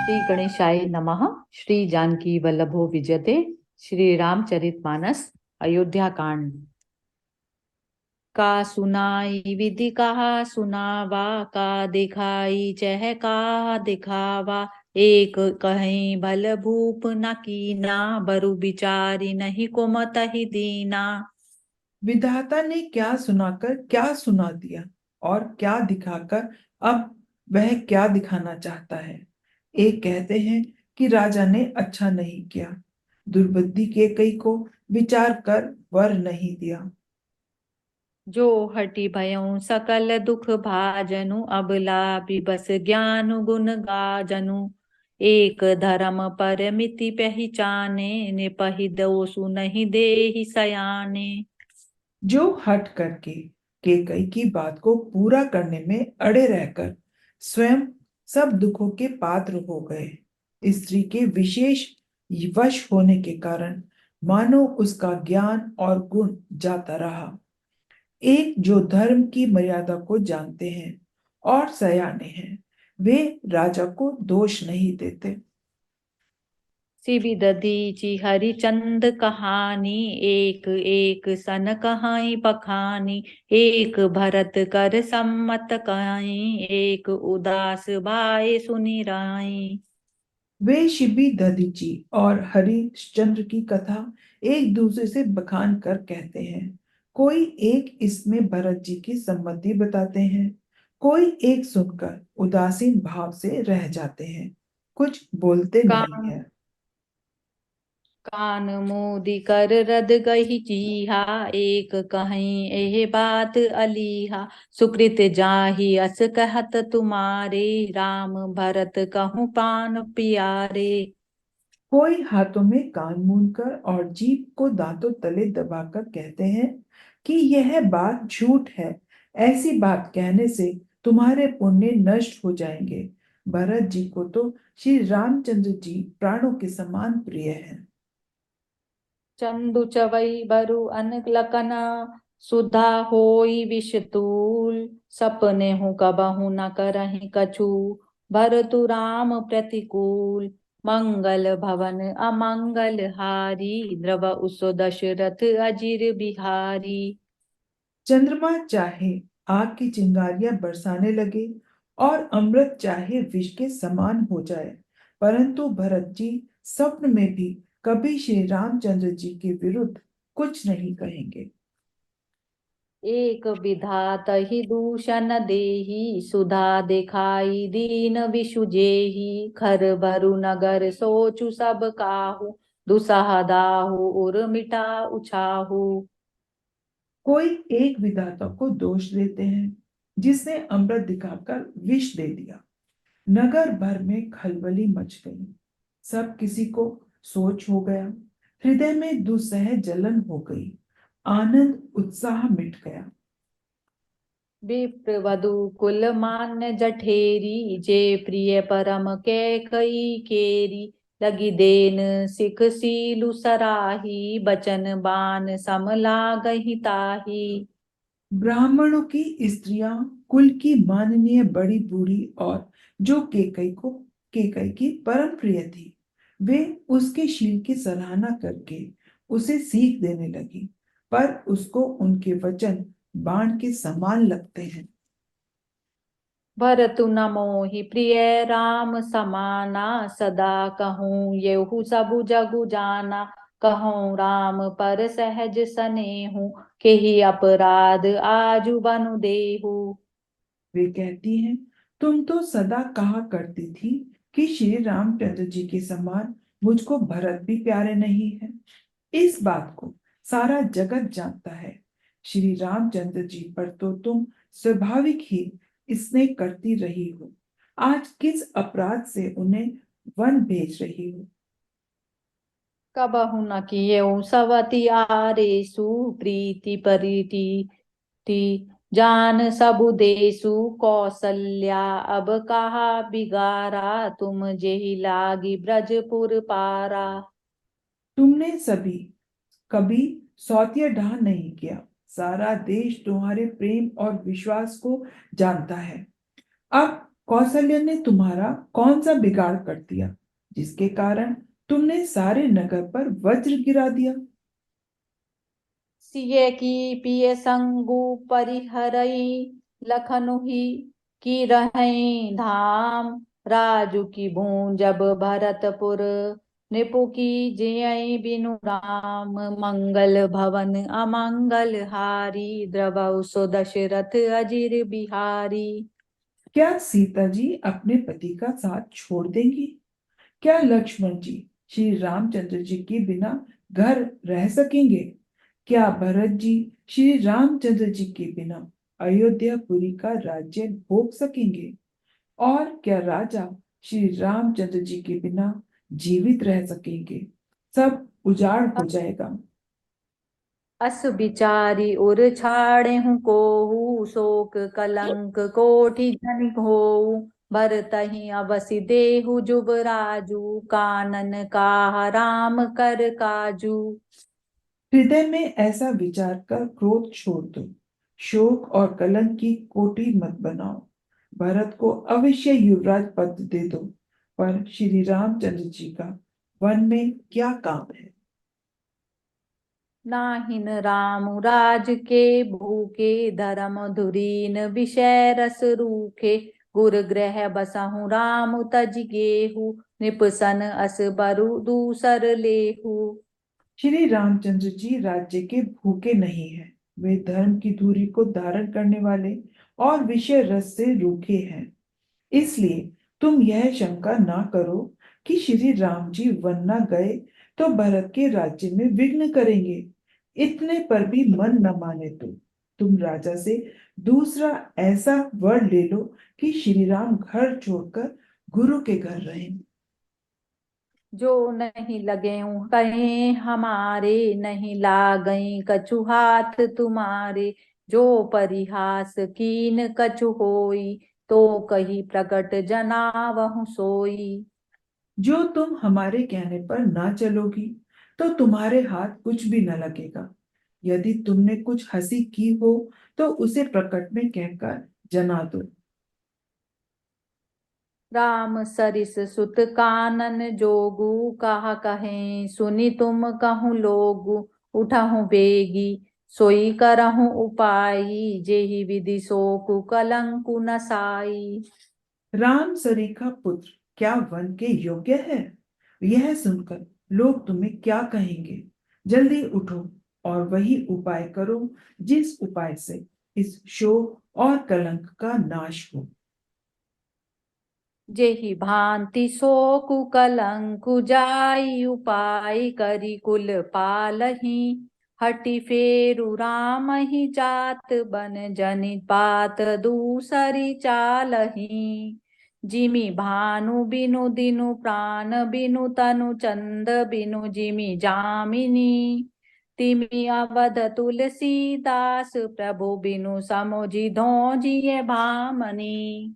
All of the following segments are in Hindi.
श्री गणेशाय नमः। श्री जानकी वल्लभो विजयते। श्री रामचरितमानस अयोध्या कांड। का सुनाई विधि कहा सुनावा, का दिखाई चह का दिखावा। एक कहीं भल भूप न कीना, बरु बिचारी नहीं कुमत ही दीना। विधाता ने क्या सुनाकर क्या सुना दिया और क्या दिखाकर अब वह क्या दिखाना चाहता है। एक कहते हैं कि राजा ने अच्छा नहीं किया, दुर्बुद्धि के कई को विचार कर वर नहीं दिया। जो हटी भयउ सकल दुख भाजनु, अबला बस ज्ञान गुण गाजनु। एक धर्म परमिति पहचाने, निपहि दोषु नहीं देहि सयाने। जो हट करके केकई की बात को पूरा करने में अड़े रहकर स्वयं सब दुखों के पात्र हो गए। स्त्री के विशेष वश होने के कारण मानो उसका ज्ञान और गुण जाता रहा। एक जो धर्म की मर्यादा को जानते हैं और सयाने हैं, वे राजा को दोष नहीं देते। सिबि दधीचि हरिचंद कहानी, एक एक सन कहाई बखानी। एक भरत कर सम्मत कहाई, एक उदास भाई सुनि राई। वे शिबी दधीची और हरिश्चंद्र की कथा एक दूसरे से बखान कर कहते हैं। कोई एक इसमें भरत जी की सम्मति बताते हैं, कोई एक सुनकर उदासीन भाव से रह जाते हैं, कुछ बोलते नहीं कान है। कान मोदी कर रद गही चीहा, एक कहीं एह बात अलीहा। सुकृत जाहि अस कहत तुम्हारे, राम भरत कहूँ प्राण प्यारे। कोई हाथों में कान मूंदकर और जीभ को दांतों तले दबाकर कहते हैं कि यह बात झूठ है। ऐसी बात कहने से तुम्हारे पुण्य नष्ट हो जाएंगे। भरत जी को तो श्री रामचंद्र जी प्राणों के समान प्रिय हैं। चंदु चवई बरु अनलकना, सुधा होई विषतूल। सपने हूँ कबहू न करहि कछु, भरतु राम प्रतिकूल। मंगल भवन अमंगल हारी, द्रव उसो दशरथ अजिर बिहारी। चंद्रमा चाहे आग की चिंगारियां बरसाने लगे और अमृत चाहे विष के समान हो जाए, परंतु भरत जी स्वप्न में भी कभी श्री रामचंद्र जी के विरुद्ध कुछ नहीं कहेंगे। एक विधात ही दूषण देही, सुधा दिखाई दीन विषु जेही। खर भरु नगर सोचु सब काहू, दुसह दाहु उर मिटा उछाहू। कोई एक विधाता को दोष देते हैं जिसने अमृत दिखाकर विष दे दिया। नगर भर में खलबली मच गई, सब किसी को सोच हो गया, हृदय में दुसह जलन हो गई, आनंद उत्साह मिट गया। विप्र वधु कुल मान्य जठेरी, जे प्रिय परम कैकई केरी। लगी देन सिख सीलु सराही, बचन बान सम लागहि ताही। ब्राह्मणों की स्त्रियां कुल की माननीय बड़ी बूढ़ी और जो केकई की परम प्रिय थी, वे उसके शील की सराहना करके उसे सीख देने लगी, पर उसको उनके वचन बाण के समान लगते हैं। भरतु न मोहि प्रिय राम समाना, सदा कहूँ येहु सबु जगु जाना। कहूँ राम पर सहज सनेहु, केहि अपराध आजु बनु देहु। वे कहती हैं, तुम तो सदा कहा करती थी कि श्री रामचंद्र जी के समान मुझको भरत भी प्यारे नहीं है। इस बात को सारा जगत जानता है। श्री रामचंद्र जी पर तो तुम स्वाभाविक ही स्नेह करती रही हो, आज किस अपराध से उन्हें वन भेज रही हो। कबहु न किएउ सवति आरेसु, प्रीति परिति ती जान सबु देसु। कौसल्या अब कहा बिगारा, तुम जेहि लागी ब्रजपुर पारा। तुमने सभी कभी सौतिया ढा नहीं किया, सारा देश तुम्हारे प्रेम और विश्वास को जानता है। अब कौशल्य ने तुम्हारा कौन सा बिगाड़ कर दिया जिसके कारण तुमने सारे नगर पर वज्र गिरा दिया? सिए की पिय संगु परिहरई लखनु ही की रहई धाम। राजू की भूंजब भरतपुर निपु की जियई बिनु राम। मंगल भवन अमंगल हारी द्रवौ सो दशरथ अजिर बिहारी। क्या सीता जी अपने पति का साथ छोड़ देंगी? क्या लक्ष्मण जी श्री रामचंद्र जी के बिना घर रह सकेंगे? क्या भरत जी श्री रामचंद्र जी के बिना अयोध्यापुरी का राज्य भोग सकेंगे? और क्या राजा श्री रामचंद्र जी के बिना जीवित रह सकेंगे? सब उजाड़ हो जाएगा। अस बिचारी उर छाड़े हूँ कोहू शोक कलंक कोटि जन होऊ। भरतहि अबसि देहु जुब राजू कानन काह राम कर काजू। हृदय में ऐसा विचार कर क्रोध छोड़ दो, शोक और कलंक की कोठी मत बनाओ। भरत को अवश्य युवराज पद दे दो, पर श्री रामचंद्र जी का वन में क्या काम है? नाहिन राम राज के भूखे धर्म धुरीन विषय रस रूखे। गुर ग्रह बसहु राम तज गेहू निपसन अस बरु दूसर लेहू। श्री रामचंद्र जी राज्य के भूखे नहीं हैं, वे धर्म की धुरी को धारण करने वाले और विषय रस से रूखे हैं। इसलिए तुम यह शंका ना करो कि श्री राम जी वन न गए तो भरत के राज्य में विघ्न करेंगे। इतने पर भी मन न माने तो तुम राजा से दूसरा ऐसा वर ले लो कि श्री राम घर छोड़कर गुरु के घर रहें। जो नहीं लगे कहीं हमारे नहीं लागई कछु हाथ तुम्हारे। जो परिहास कीन कछु होई तो कही प्रकट जनावहु सोई। जो तुम हमारे कहने पर ना चलोगी तो तुम्हारे हाथ कुछ भी न लगेगा। यदि तुमने कुछ हंसी की हो तो उसे प्रकट में कहकर जना दो। राम सरिस सुत कानन जोगु कहा कहें सुनी तुम कहूँ लोगु। उठहु बेगी सोई करहु उपाई जेहि विधि सोकु कलंकु नसाई। राम सरीखा पुत्र क्या वन के योग्य है? यह सुनकर लोग तुम्हें क्या कहेंगे? जल्दी उठो और वही उपाय करो जिस उपाय से इस शोक और कलंक का नाश हो। जेहि भांति शोकु कलंकु जाई उपाय करी कुल पालही। हटि फेरु राम ही जात बन जनि पात दूसरी चालही। जिमि भानु बिनु दिनु प्राण बिनु तनु चंद बिनु जिमि जामिनी। तिमि अवध तुलसीदास प्रभु बिनु समुझि धोजिए भामनी।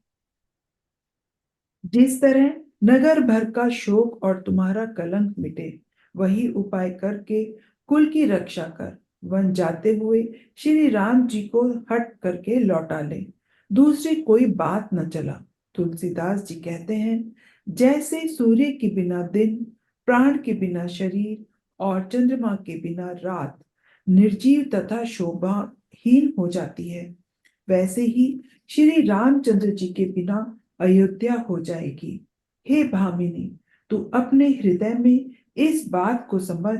जिस तरह नगर भर का शोक और तुम्हारा कलंक मिटे, वही उपाय करके कुल की रक्षा कर वन जाते हुए श्री राम जी को हट करके लौटा ले। दूसरी कोई बात न चला। तुलसीदास जी कहते हैं, जैसे सूर्य के बिना दिन, प्राण के बिना शरीर और चंद्रमा के बिना रात निर्जीव तथा शोभाहीन हो जाती है, वैसे ही श्री रामचंद्र जी के बिना अयोध्या हो जाएगी। हे भामिनी, तू अपने हृदय में इस बात को समझ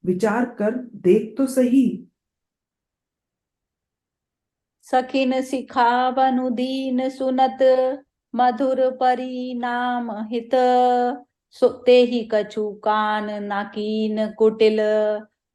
विचार कर देख तो सही। सखिन सिखावनु दीन सुनत मधुर परिणाम हित। तेहि कछु कान न कीन कुटिल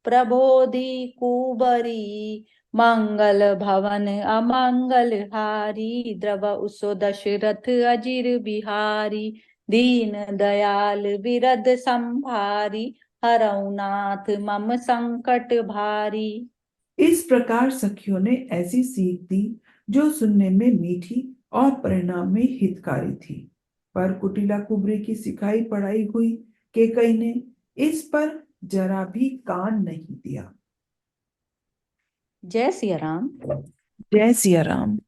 प्रबोधि कुबरी। मंगल भवन अमंगल हारी द्रव सो दशरथ अजिर बिहारी। दीन दयाल विरद संभारी हरऊ नाथ मम संकट भारी। इस प्रकार सखियों ने ऐसी सीख दी जो सुनने में मीठी और परिणाम में हितकारी थी, पर कुटिला कुबरी की सिखाई पढ़ाई हुई केकई ने इस पर जरा भी कान नहीं दिया। जय सिया राम। जय सिया राम।